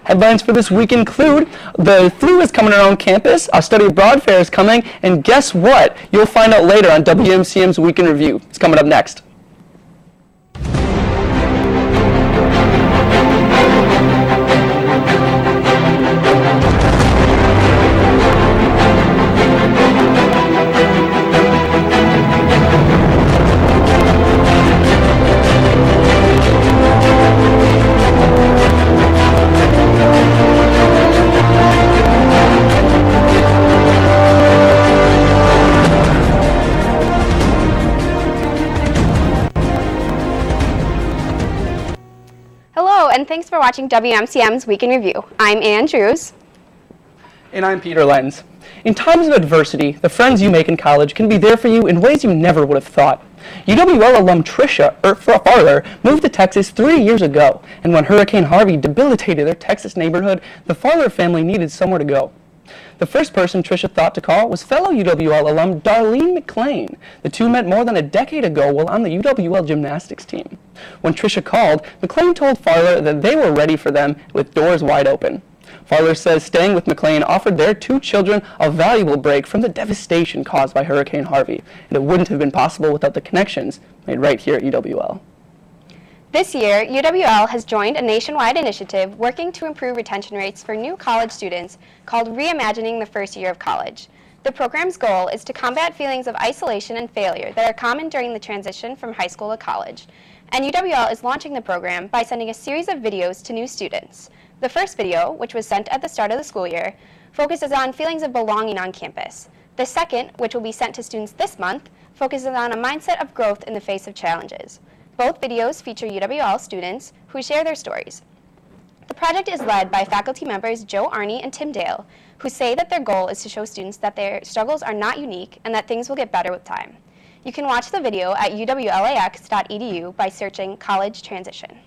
Headlines for this week include the flu is coming around campus, our study abroad fair is coming, and guess what? You'll find out later on WMCM's Week in Review. It's coming up next. And thanks for watching WMCM's Week in Review. I'm Ann Drews. And I'm Peter Lenz. In times of adversity, the friends you make in college can be there for you in ways you never would have thought. UWL alum Trisha Farler moved to Texas 3 years ago, and when Hurricane Harvey debilitated their Texas neighborhood, the Farler family needed somewhere to go. The first person Trisha thought to call was fellow UWL alum Darlene McLean. The two met more than a decade ago while on the UWL gymnastics team. When Trisha called, McLean told Farler that they were ready for them with doors wide open. Farler says staying with McLean offered their two children a valuable break from the devastation caused by Hurricane Harvey, and it wouldn't have been possible without the connections made right here at UWL. This year, UWL has joined a nationwide initiative working to improve retention rates for new college students called Reimagining the First Year of College. The program's goal is to combat feelings of isolation and failure that are common during the transition from high school to college. And UWL is launching the program by sending a series of videos to new students. The first video, which was sent at the start of the school year, focuses on feelings of belonging on campus. The second, which will be sent to students this month, focuses on a mindset of growth in the face of challenges. Both videos feature UWL students who share their stories. The project is led by faculty members Joe Arney and Tim Dale, who say that their goal is to show students that their struggles are not unique and that things will get better with time. You can watch the video at uwlax.edu by searching College Transition.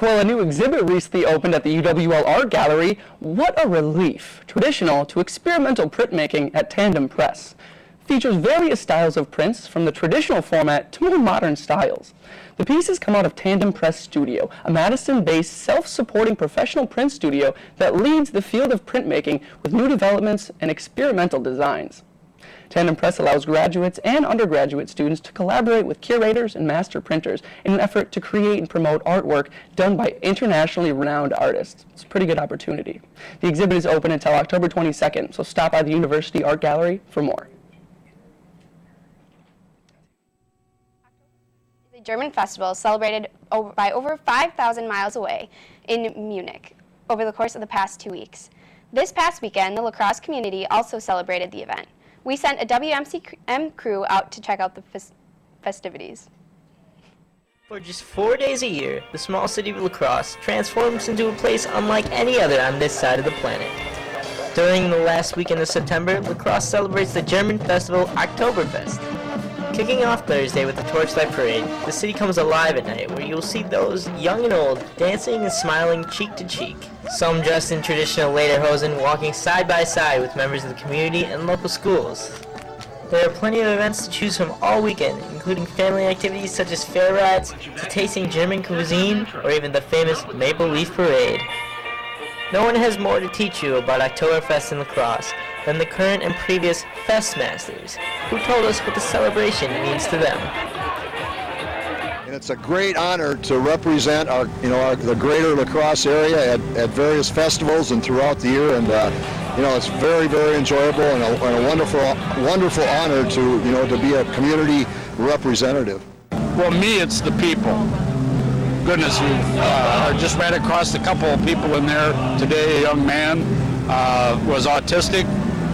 Well, a new exhibit recently opened at the UWL Art Gallery. What a relief! Traditional to experimental printmaking at Tandem Press. Features various styles of prints from the traditional format to more modern styles. The pieces come out of Tandem Press Studio, a Madison-based self-supporting professional print studio that leads the field of printmaking with new developments and experimental designs. Tandem Press allows graduates and undergraduate students to collaborate with curators and master printers in an effort to create and promote artwork done by internationally renowned artists. It's a pretty good opportunity. The exhibit is open until October 22nd, so stop by the University Art Gallery for more. German festival celebrated by over 5,000 miles away in Munich over the course of the past 2 weeks. This past weekend, the lacrosse community also celebrated the event. We sent a WMCM crew out to check out the festivities. For just 4 days a year, the small city of La Crosse transforms into a place unlike any other on this side of the planet. During the last weekend of September, La Crosse celebrates the German festival Oktoberfest. Kicking off Thursday with the Torchlight Parade, the city comes alive at night where you'll see those young and old dancing and smiling cheek to cheek. Some dressed in traditional lederhosen walking side by side with members of the community and local schools. There are plenty of events to choose from all weekend, including family activities such as fair rides, to tasting German cuisine, or even the famous Maple Leaf Parade. No one has more to teach you about Oktoberfest in La Crosse than the current and previous Festmasters, who told us what the celebration means to them. And it's a great honor to represent the greater La Crosse area at various festivals and throughout the year, and it's very, very enjoyable and a wonderful honor to be a community representative. Well, me, it's the people. Goodness, I just ran across a couple of people in there today. A young man was autistic,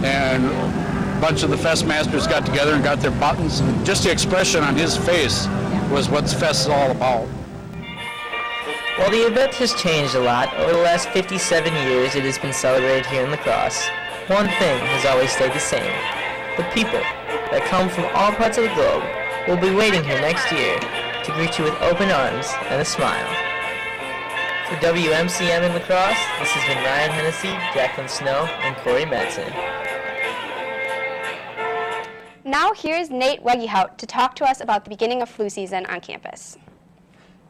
and a bunch of the Festmasters got together and got their buttons. Just the expression on his face was what Fest is all about. While the event has changed a lot over the last 57 years it has been celebrated here in La Crosse, one thing has always stayed the same. The people that come from all parts of the globe will be waiting here next year to greet you with open arms and a smile. For WMCM in La Crosse, this has been Ryan Hennessy, Jacqueline Snow, and Corey Madsen. Now here's Nate Wegehout to talk to us about the beginning of flu season on campus.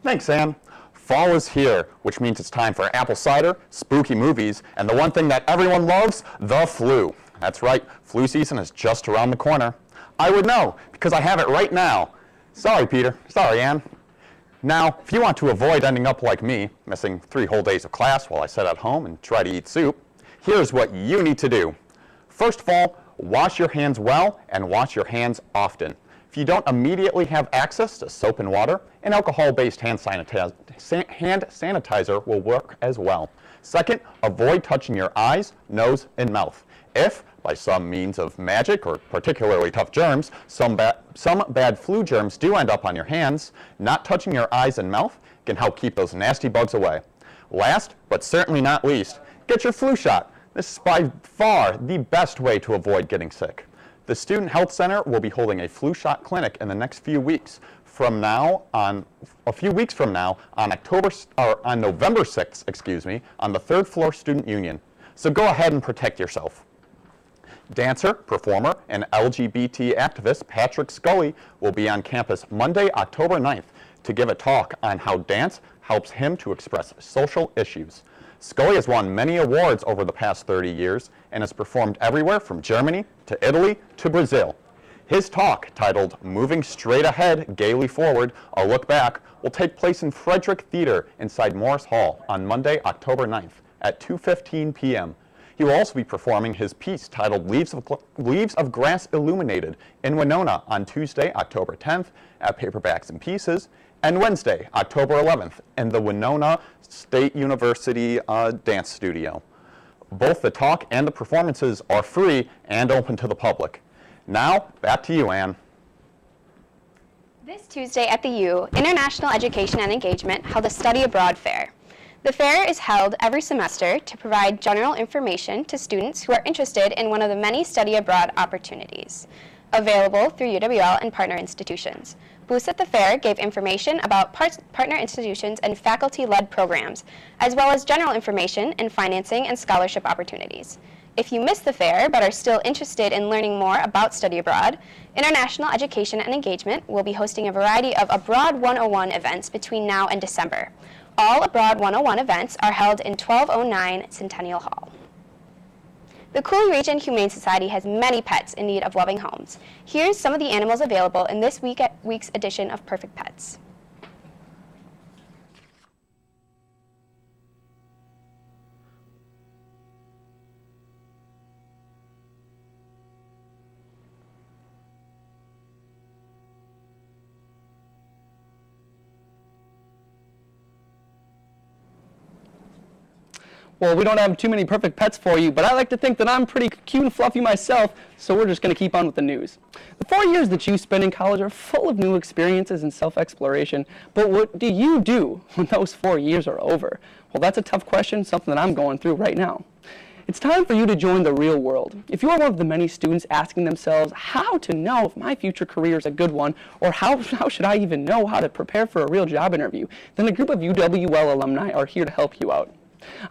Thanks, Sam. Fall is here, which means it's time for apple cider, spooky movies, and the one thing that everyone loves, the flu. That's right, flu season is just around the corner. I would know, because I have it right now. Sorry, Peter. Sorry, Ann. Now, if you want to avoid ending up like me, missing 3 whole days of class while I sit at home and try to eat soup, here's what you need to do. First of all, wash your hands well and wash your hands often. If you don't immediately have access to soap and water, an alcohol-based hand sanitizer will work as well. Second, avoid touching your eyes, nose, and mouth. If, by some means of magic or particularly tough germs, some bad flu germs do end up on your hands, not touching your eyes and mouth can help keep those nasty bugs away. Last, but certainly not least, get your flu shot. This is by far the best way to avoid getting sick. The Student Health Center will be holding a flu shot clinic in the next few weeks. On November 6th, on the 3rd floor Student Union. So go ahead and protect yourself. Dancer, performer, and LGBT activist Patrick Scully will be on campus Monday, October 9th to give a talk on how dance helps him to express social issues. Scully has won many awards over the past 30 years and has performed everywhere from Germany to Italy to Brazil. His talk, titled Moving Straight Ahead, Gaily Forward, A Look Back, will take place in Frederick Theater inside Morris Hall on Monday, October 9th at 2:15 p.m. He will also be performing his piece titled Leaves of Grass Illuminated in Winona on Tuesday, October 10th at Paperbacks and Pieces, and Wednesday, October 11th in the Winona State University Dance Studio. Both the talk and the performances are free and open to the public. Now, back to you, Ann. This Tuesday at the U, International Education and Engagement held a Study Abroad Fair. The fair is held every semester to provide general information to students who are interested in one of the many study abroad opportunities available through UWL and partner institutions. Booths at the fair gave information about partner institutions and faculty-led programs, as well as general information in financing and scholarship opportunities. If you missed the fair but are still interested in learning more about study abroad, International Education and Engagement will be hosting a variety of Abroad 101 events between now and December. All Abroad 101 events are held in 1209 Centennial Hall. The Cooley Region Humane Society has many pets in need of loving homes. Here's some of the animals available in this week's edition of Perfect Pets. Well, we don't have too many perfect pets for you, but I like to think that I'm pretty cute and fluffy myself, so we're just going to keep on with the news. The 4 years that you spend in college are full of new experiences and self-exploration, but what do you do when those 4 years are over? Well, that's a tough question, something that I'm going through right now. It's time for you to join the real world. If you are one of the many students asking themselves how to know if my future career is a good one, or how should I even know how to prepare for a real job interview, then a group of UWL alumni are here to help you out.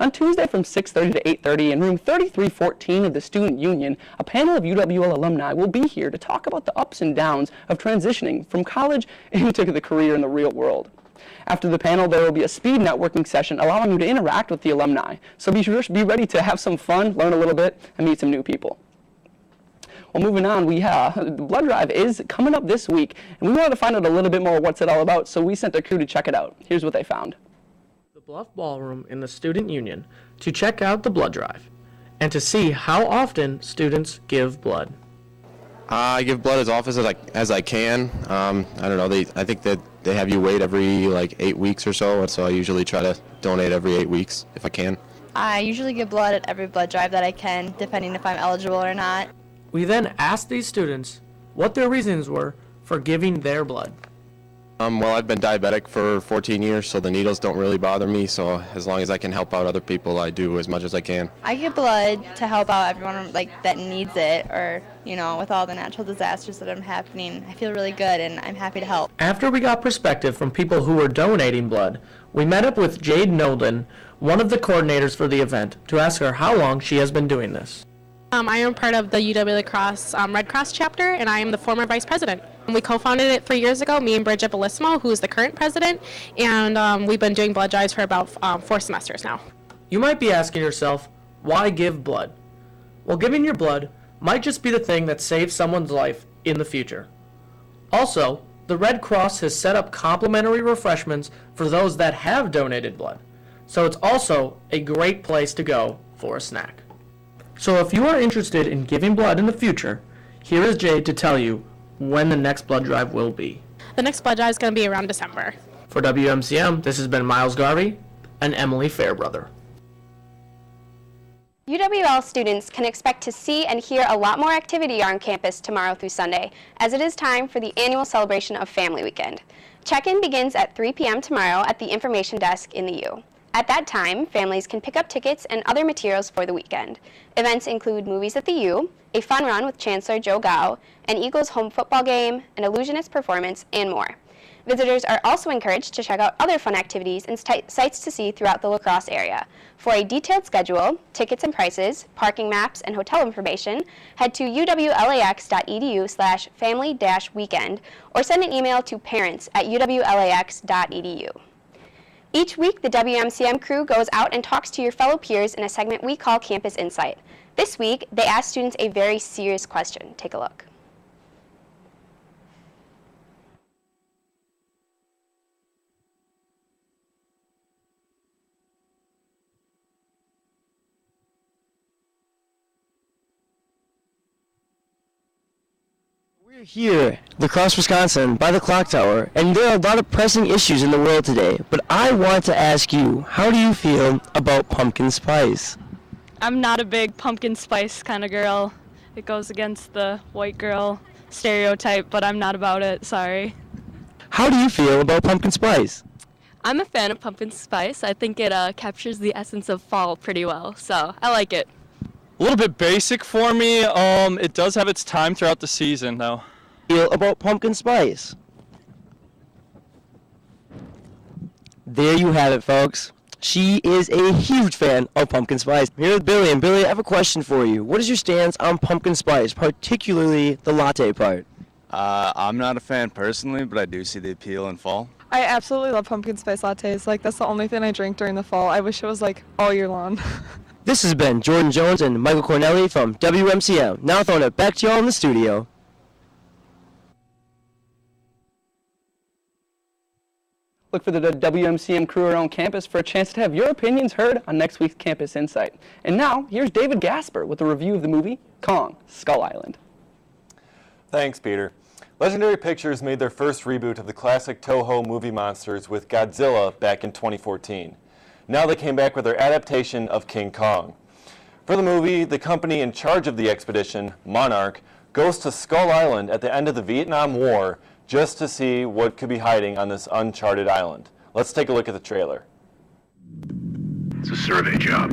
On Tuesday from 6:30 to 8:30 in room 3314 of the Student Union, a panel of UWL alumni will be here to talk about the ups and downs of transitioning from college into the career in the real world. After the panel, there will be a speed networking session allowing you to interact with the alumni. So be ready to have some fun, learn a little bit, and meet some new people. Well, moving on, the blood drive is coming up this week, and we wanted to find out a little bit more what's it all about, so we sent a crew to check it out. Here's what they found. Bluff Ballroom in the Student Union to check out the blood drive and to see how often students give blood. I give blood as often as I can. I don't know. I think that they have you wait every 8 weeks or so, and so I usually try to donate every 8 weeks if I can. I usually give blood at every blood drive that I can, depending if I'm eligible or not. We then asked these students what their reasons were for giving their blood. Well, I've been diabetic for 14 years, so the needles don't really bother me, so as long as I can help out other people, I do as much as I can. I give blood to help out everyone that needs it, or, with all the natural disasters that are happening. I feel really good, and I'm happy to help. After we got perspective from people who were donating blood, we met up with Jade Nolden, one of the coordinators for the event, to ask her how long she has been doing this. I am part of the UW La Crosse Red Cross chapter, and I am the former vice president. We co-founded it 3 years ago, me and Bridget Bellissimo, who is the current president, and we've been doing blood drives for about 4 semesters now. You might be asking yourself, why give blood? Well, giving your blood might just be the thing that saves someone's life in the future. Also, the Red Cross has set up complimentary refreshments for those that have donated blood, so it's also a great place to go for a snack. So if you are interested in giving blood in the future, here is Jade to tell you when the next blood drive will be. The next blood drive is going to be around December. For WMCM, this has been Miles Garvey and Emily Fairbrother. UWL students can expect to see and hear a lot more activity on campus tomorrow through Sunday, as it is time for the annual celebration of Family Weekend. Check-in begins at 3 p.m. tomorrow at the information desk in the U. At that time, families can pick up tickets and other materials for the weekend. Events include movies at the U, a fun run with Chancellor Joe Gao, an Eagles home football game, an illusionist performance, and more. Visitors are also encouraged to check out other fun activities and sites to see throughout the La Crosse area. For a detailed schedule, tickets and prices, parking maps, and hotel information, head to uwlax.edu/family-weekend or send an email to parents@uwlax.edu. Each week, the WMCM crew goes out and talks to your fellow peers in a segment we call Campus Insight. This week, they ask students a very serious question. Take a look. We're here, La Crosse, Wisconsin, by the clock tower, and there are a lot of pressing issues in the world today, but I want to ask you, how do you feel about pumpkin spice? I'm not a big pumpkin spice kind of girl. It goes against the white girl stereotype, but I'm not about it, sorry. How do you feel about pumpkin spice? I'm a fan of pumpkin spice. I think it captures the essence of fall pretty well, so I like it. A little bit basic for me. It does have its time throughout the season, though. Feel about pumpkin spice? There you have it, folks. She is a huge fan of pumpkin spice. I'm here with Billy, and Billy, I have a question for you. What is your stance on pumpkin spice, particularly the latte part? I'm not a fan personally, but I do see the appeal in fall. I absolutely love pumpkin spice lattes. Like, that's the only thing I drink during the fall. I wish it was like all year long. This has been Jordan Jones and Michael Cornelli from WMCM. Now throwing it back to y'all in the studio. Look for the WMCM crew around campus for a chance to have your opinions heard on next week's Campus Insight. And now, here's David Gasper with a review of the movie Kong, Skull Island. Thanks, Peter. Legendary Pictures made their first reboot of the classic Toho movie monsters with Godzilla back in 2014. Now they came back with their adaptation of King Kong. For the movie, the company in charge of the expedition, Monarch, goes to Skull Island at the end of the Vietnam War just to see what could be hiding on this uncharted island. Let's take a look at the trailer. It's a survey job.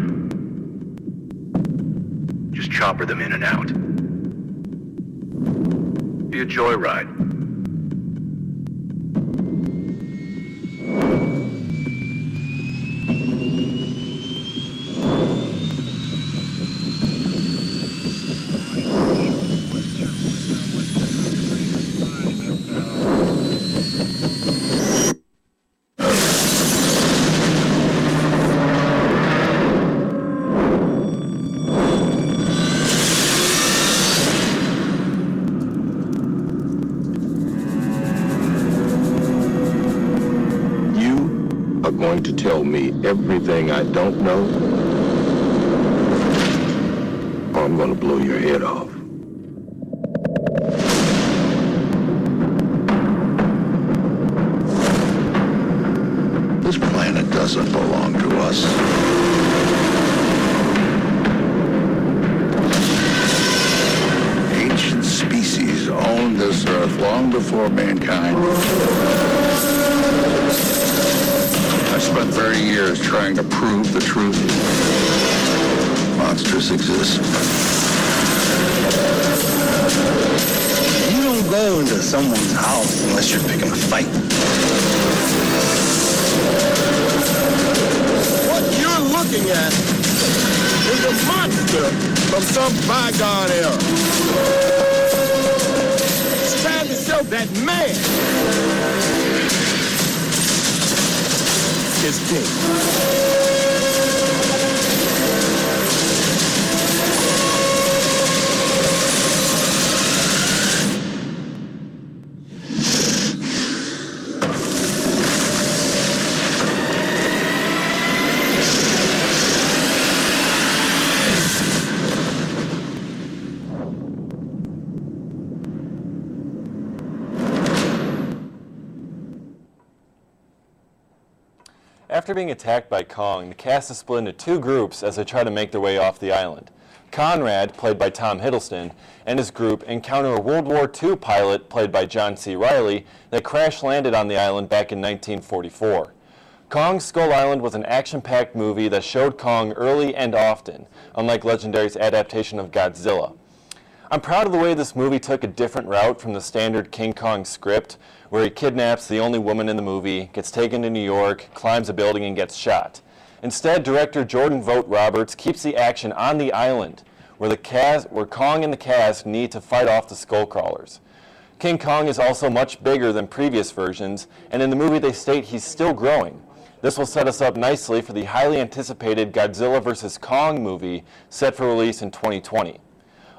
Just chopper them in and out. Be a joyride. Going to tell me everything I don't know, or I'm going to blow your head off. This planet doesn't belong to us. Ancient species owned this earth long before mankind. I spent 30 years trying to prove the truth. Monsters exist. You don't go into someone's house unless you're picking a fight. What you're looking at is the a monster from some bygone era. It's time to show that man is king. After being attacked by Kong, the cast is split into two groups as they try to make their way off the island. Conrad, played by Tom Hiddleston, and his group encounter a World War II pilot, played by John C. Reilly, that crash-landed on the island back in 1944. Kong Skull Island was an action-packed movie that showed Kong early and often, unlike Legendary's adaptation of Godzilla. I'm proud of the way this movie took a different route from the standard King Kong script, where he kidnaps the only woman in the movie, gets taken to New York, climbs a building, and gets shot. Instead, director Jordan Vogt Roberts keeps the action on the island, where Kong and the cast need to fight off the Skullcrawlers. King Kong is also much bigger than previous versions, and in the movie they state he's still growing. This will set us up nicely for the highly anticipated Godzilla vs. Kong movie set for release in 2020.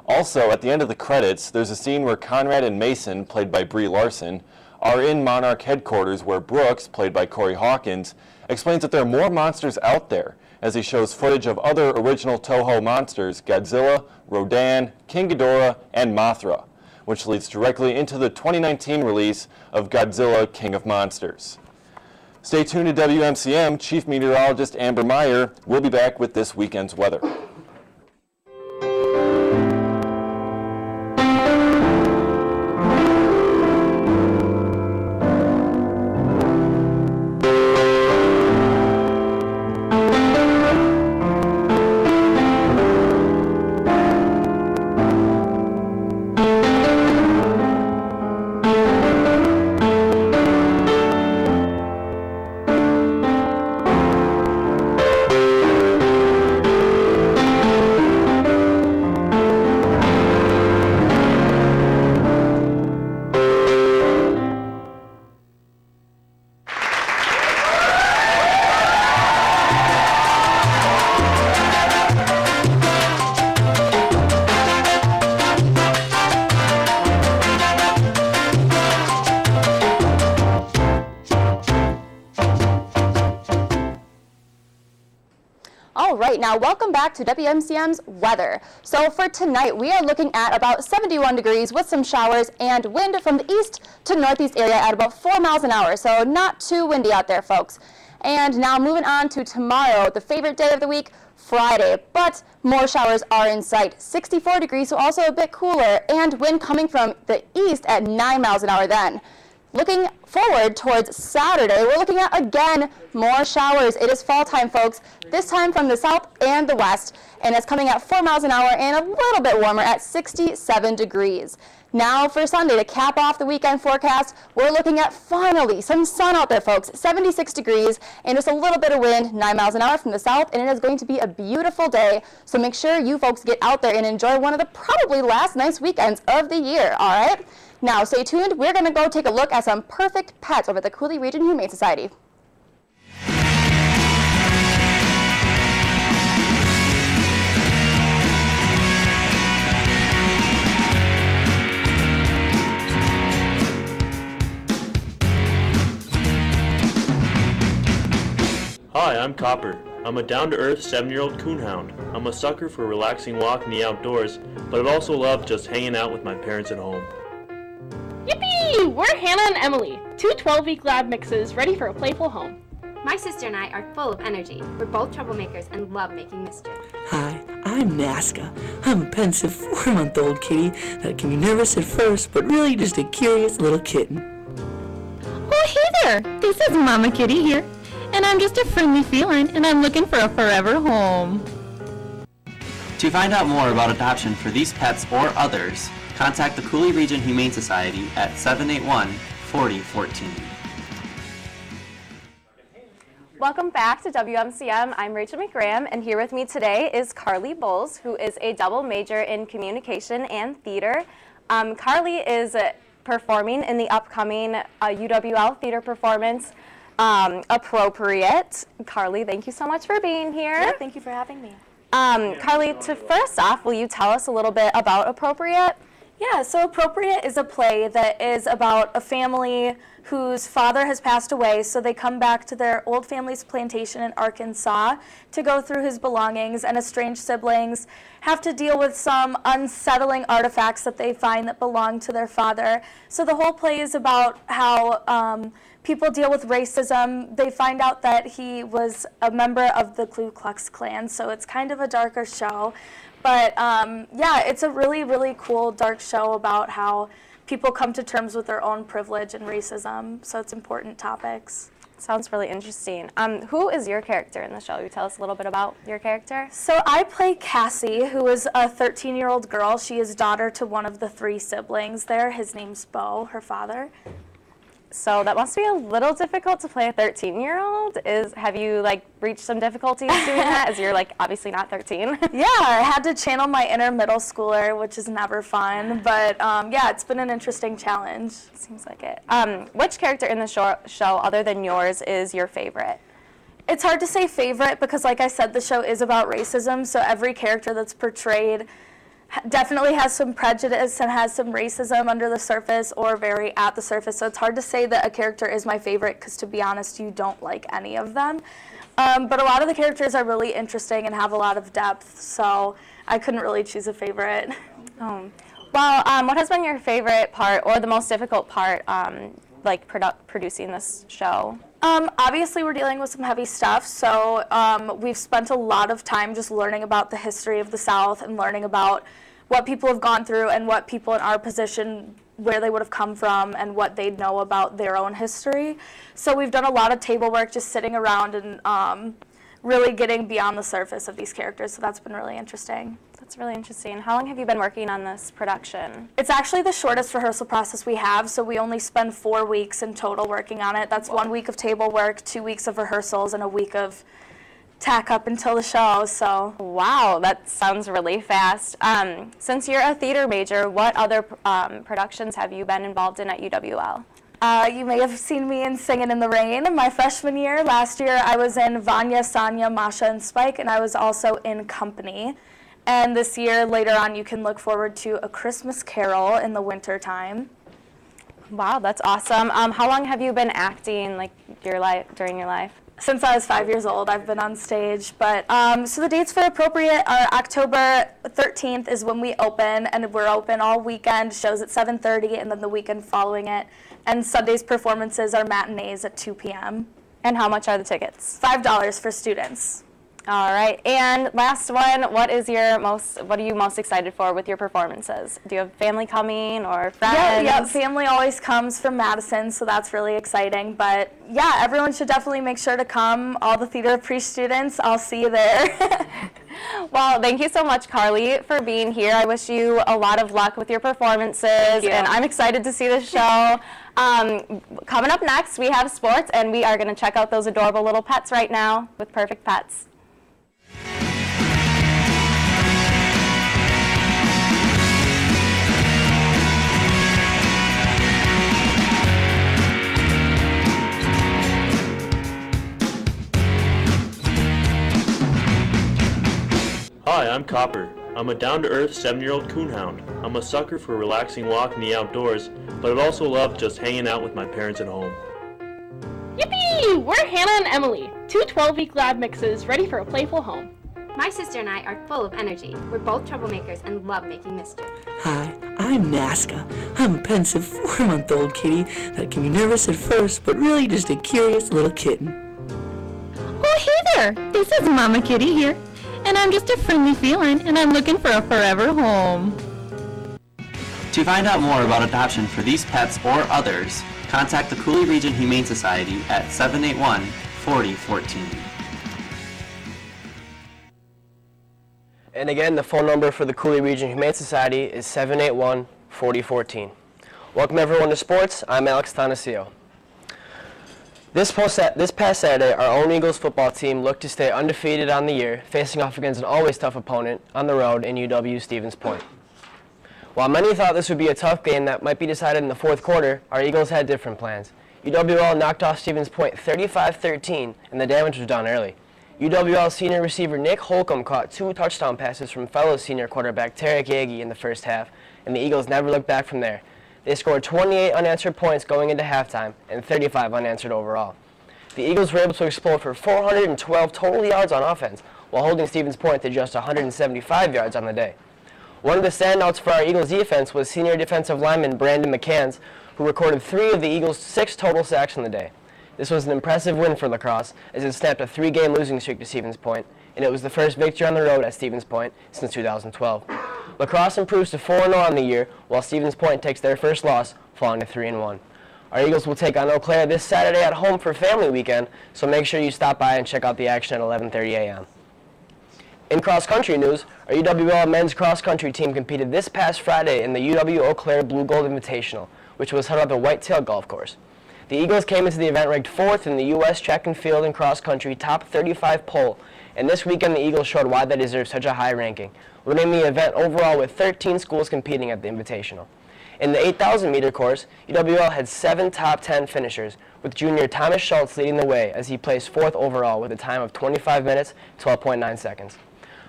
Also, at the end of the credits, there's a scene where Conrad and Mason, played by Brie Larson, are in Monarch headquarters where Brooks, played by Corey Hawkins, explains that there are more monsters out there as he shows footage of other original Toho monsters, Godzilla, Rodan, King Ghidorah, and Mothra, which leads directly into the 2019 release of Godzilla King of Monsters. Stay tuned to WMCM. Chief Meteorologist Amber Meyer will be back with this weekend's weather. Now, welcome back to WMCM's weather. So for tonight, we are looking at about 71 degrees with some showers and wind from the east to northeast area at about 4 miles an hour. So not too windy out there, folks. And now moving on to tomorrow, the favorite day of the week, Friday. But more showers are in sight. 64 degrees, so also a bit cooler, and wind coming from the east at 9 miles an hour then. Looking forward towards Saturday, we're looking at, again, more showers. It is fall time, folks, this time from the south and the west, and it's coming at 4 miles an hour and a little bit warmer at 67 degrees. Now for Sunday, to cap off the weekend forecast, we're looking at finally some sun out there, folks, 76 degrees and just a little bit of wind, 9 miles an hour from the south, and it is going to be a beautiful day, so make sure you folks get out there and enjoy one of the probably last nice weekends of the year, all right? Now, stay tuned. We're going to go take a look at some perfect pets over at the Cooley Region Humane Society. Hi, I'm Copper. I'm a down-to-earth 7-year-old coonhound. I'm a sucker for a relaxing walk in the outdoors, but I also love just hanging out with my parents at home. Yippee! We're Hannah and Emily, two 12-week lab mixes ready for a playful home. My sister and I are full of energy. We're both troublemakers and love making mischief. Hi, I'm Nazca. I'm a pensive 4-month-old kitty that can be nervous at first, but really just a curious little kitten. Oh, hey there! This is Mama Kitty here, and I'm just a friendly feline, and I'm looking for a forever home. To find out more about adoption for these pets or others, contact the Cooley Region Humane Society at 781-4014. Welcome back to WMCM. I'm Rachel McGraham, and here with me today is Carly Bowles, who is a double major in communication and theater. Carly is performing in the upcoming UWL theater performance, Appropriate. Carly, thank you so much for being here. Yeah, thank you for having me. Carly, first off, will you tell us a little bit about Appropriate? Yeah, so Appropriate is a play that is about a family whose father has passed away, so they come back to their old family's plantation in Arkansas to go through his belongings, and estranged siblings have to deal with some unsettling artifacts that they find that belong to their father. So the whole play is about how people deal with racism. They find out that he was a member of the Ku Klux Klan, so it's kind of a darker show. But yeah, it's a really, really cool, dark show about how people come to terms with their own privilege and racism, so it's important topics. Sounds really interesting. Who is your character in the show? Will you tell us a little bit about your character? So I play Cassie, who is a 13-year-old girl. She is daughter to one of the 3 siblings there. His name's Bo, her father. So that must be a little difficult to play a 13-year-old. Have you reached some difficulties doing that, as you're obviously not 13? Yeah, I had to channel my inner middle schooler, which is never fun. But yeah, it's been an interesting challenge. Seems like it. Which character in the show, other than yours, is your favorite? It's hard to say favorite because, like I said, the show is about racism. So every character that's portrayed definitely has some prejudice and has some racism under the surface or very at the surface. So it's hard to say that a character is my favorite because, to be honest, you don't like any of them. But a lot of the characters are really interesting and have a lot of depth, so I couldn't really choose a favorite. Well, what has been your favorite part or the most difficult part producing this show? Obviously, we're dealing with some heavy stuff, so we've spent a lot of time just learning about the history of the South and learning about what people have gone through and what people in our position, where they would have come from and what they'd know about their own history. So we've done a lot of table work just sitting around and really getting beyond the surface of these characters, so that's been really interesting. That's really interesting. How long have you been working on this production? It's actually the shortest rehearsal process we have, so we only spend 4 weeks in total working on it. That's 1 week of table work, 2 weeks of rehearsals, and a week of tack up until the show. So wow, that sounds really fast. Since you're a theater major, what other productions have you been involved in at UWL? You may have seen me in Singin' in the Rain my freshman year. Last year I was in Vanya, Sanya, Masha, and Spike, and I was also in Company. And this year, later on, you can look forward to A Christmas Carol in the winter time. Wow, that's awesome. How long have you been acting during your life? Since I was 5 years old, I've been on stage. But so the dates for Appropriate are October 13th is when we open, and we're open all weekend, shows at 7:30, and then the weekend following it. And Sunday's performances are matinees at 2 p.m. And how much are the tickets? $5 for students. All right, and last one, what are you most excited for with your performances? Do you have family coming or friends? Yeah, family always comes from Madison, so that's really exciting. But yeah, everyone should definitely make sure to come. All the Theater of Pre students, I'll see you there. Well, thank you so much, Carly, for being here. I wish you a lot of luck with your performances, and I'm excited to see the show. Coming up next, we have sports, and we are going to check out those adorable little pets right now with Perfect Pets. Hi, I'm Copper. I'm a down-to-earth 7-year-old coonhound. I'm a sucker for a relaxing walk in the outdoors, but I also love just hanging out with my parents at home. Yippee! We're Hannah and Emily, 2 12-week lab mixes ready for a playful home. My sister and I are full of energy. We're both troublemakers and love making mischief. Hi, I'm Nazca. I'm a pensive 4-month-old kitty that can be nervous at first, but really just a curious little kitten. Oh, hey there! This is Mama Kitty here. And I'm just a friendly feline, and I'm looking for a forever home. To find out more about adoption for these pets or others, contact the Cooley Region Humane Society at 781-4014. And again, the phone number for the Cooley Region Humane Society is 781-4014. Welcome everyone to sports. I'm Alex Tanasio. This past Saturday, our own Eagles football team looked to stay undefeated on the year, facing off against an always tough opponent on the road in UW-Stevens Point. While many thought this would be a tough game that might be decided in the fourth quarter, our Eagles had different plans. UWL knocked off Stevens Point 35-13, and the damage was done early. UWL senior receiver Nick Holcomb caught 2 touchdown passes from fellow senior quarterback Tarek Yagi in the first half, and the Eagles never looked back from there. They scored 28 unanswered points going into halftime and 35 unanswered overall. The Eagles were able to explode for 412 total yards on offense, while holding Stevens Point to just 175 yards on the day. One of the standouts for our Eagles defense was senior defensive lineman Brandon McCanns, who recorded 3 of the Eagles' 6 total sacks on the day. This was an impressive win for La Crosse, as it snapped a 3-game losing streak to Stevens Point, and it was the first victory on the road at Stevens Point since 2012. La Crosse improves to 4-0 on the year, while Stevens Point takes their first loss, falling to 3-1. Our Eagles will take on Eau Claire this Saturday at home for family weekend, so make sure you stop by and check out the action at 11:30 a.m. In cross-country news, our UWL men's cross-country team competed this past Friday in the UW Eau Claire Blue Gold Invitational, which was held at the Whitetail Golf Course. The Eagles came into the event ranked 4th in the U.S. track and field and cross-country top 35 poll, and this weekend the Eagles showed why they deserve such a high ranking, winning the event overall with 13 schools competing at the Invitational. In the 8,000-meter course, UWL had 7 top 10 finishers, with junior Thomas Schultz leading the way as he placed 4th overall with a time of 25 minutes, 12.9 seconds.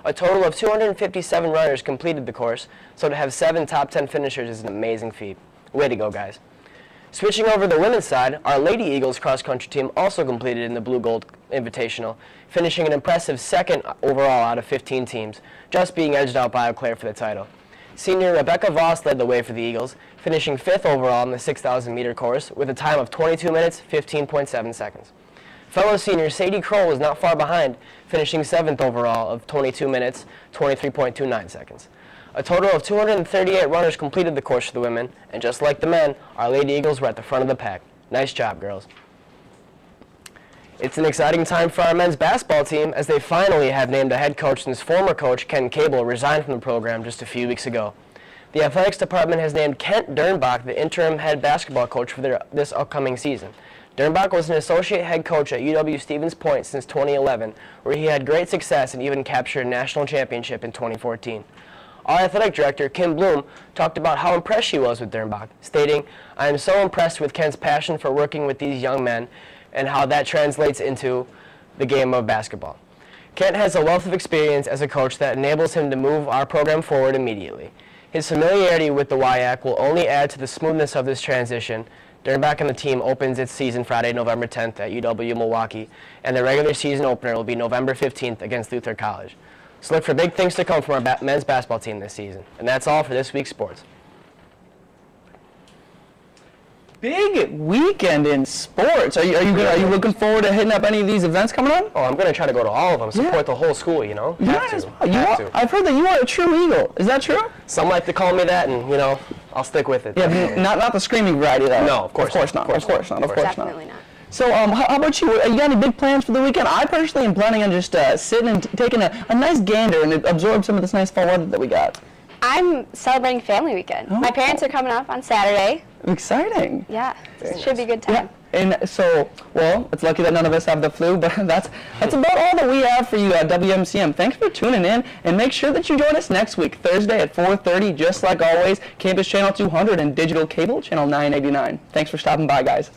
A total of 257 runners completed the course, so to have 7 top 10 finishers is an amazing feat. Way to go, guys. Switching over to the women's side, our Lady Eagles cross-country team also completed in the Blue Gold Invitational, finishing an impressive 2nd overall out of 15 teams, just being edged out by Eau Claire for the title. Senior Rebecca Voss led the way for the Eagles, finishing 5th overall in the 6,000-meter course with a time of 22 minutes, 15.7 seconds. Fellow senior Sadie Kroll was not far behind, finishing 7th overall of 22 minutes, 23.29 seconds. A total of 238 runners completed the course for the women, and just like the men, our Lady Eagles were at the front of the pack. Nice job, girls. It's an exciting time for our men's basketball team as they finally have named a head coach since former coach Ken Cable resigned from the program just a few weeks ago. The athletics department has named Kent Dernbach the interim head basketball coach for this upcoming season. Dernbach was an associate head coach at UW-Stevens Point since 2011, where he had great success and even captured a national championship in 2014. Our athletic director, Kim Bloom, talked about how impressed she was with Dernbach, stating, "I am so impressed with Kent's passion for working with these young men and how that translates into the game of basketball. Kent has a wealth of experience as a coach that enables him to move our program forward immediately. His familiarity with the WIAC will only add to the smoothness of this transition." Dernbach and the team opens its season Friday, November 10th at UW Milwaukee, and the regular season opener will be November 15th against Luther College. So look for big things to come from our men's basketball team this season. And that's all for this week's sports. Big weekend in sports. Are you looking forward to hitting up any of these events coming up? Oh, I'm going to try to go to all of them, support the whole school, you know? I've heard that you are a true Eagle. Is that true? Some like to call me that, and, you know, I'll stick with it. Yeah, not the screaming variety, though. No, of course not. Definitely not. So, how about you? You got any big plans for the weekend? I personally am planning on just sitting and taking a nice gander and absorb some of this nice fall weather that we got. I'm celebrating family weekend. My parents are coming up on Saturday. Exciting. Yeah, should be a good time. Yeah. And so, well, it's lucky that none of us have the flu, but that's about all that we have for you at WMCM. Thanks for tuning in, and make sure that you join us next week, Thursday at 4:30, just like always, Campus Channel 200 and Digital Cable Channel 989. Thanks for stopping by, guys.